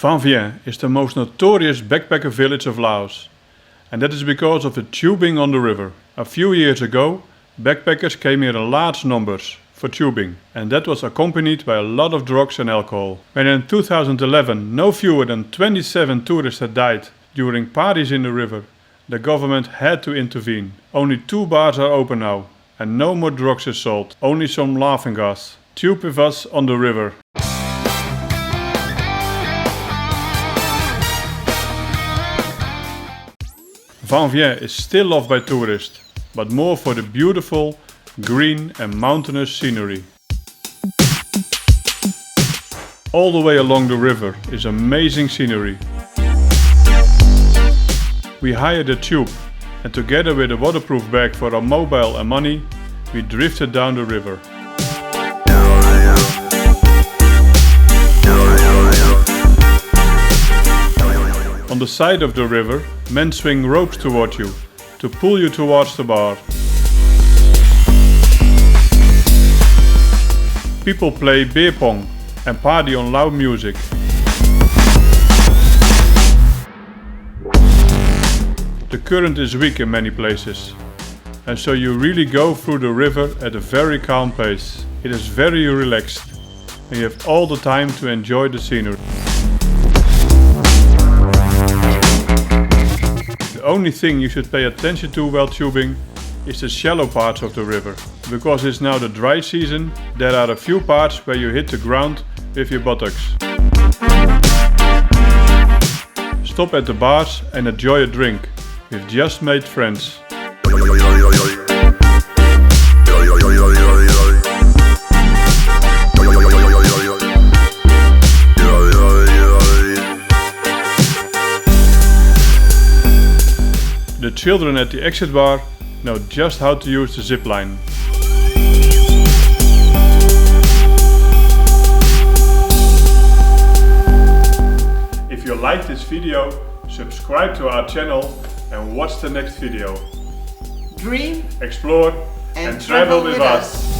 Van Vienne is the most notorious backpacker village of Laos, and that is because of the tubing on the river. A few years ago, backpackers came here in large numbers for tubing, and that was accompanied by a lot of drugs and alcohol. When in 2011 no fewer than 27 tourists had died during parties in the river, the government had to intervene. Only 2 bars are open now, and no more drugs is sold, only some laughing gas. Tube with us on the river. Van Vienne is still loved by tourists, but more for the beautiful, green and mountainous scenery. All the way along the river is amazing scenery. We hired a tube, and together with a waterproof bag for our mobile and money, we drifted down the river. On the side of the river, men swing ropes toward you, to pull you towards the bar. People play beer pong and party on loud music. The current is weak in many places, and so you really go through the river at a very calm pace. It is very relaxed, and you have all the time to enjoy the scenery. The only thing you should pay attention to while tubing is the shallow parts of the river. Because it's now the dry season, there are a few parts where you hit the ground with your buttocks. Stop at the bars and enjoy a drink with just made friends. The children at the exit bar know just how to use the zip line. If you liked this video, subscribe to our channel and watch the next video. Dream Explore and travel with us.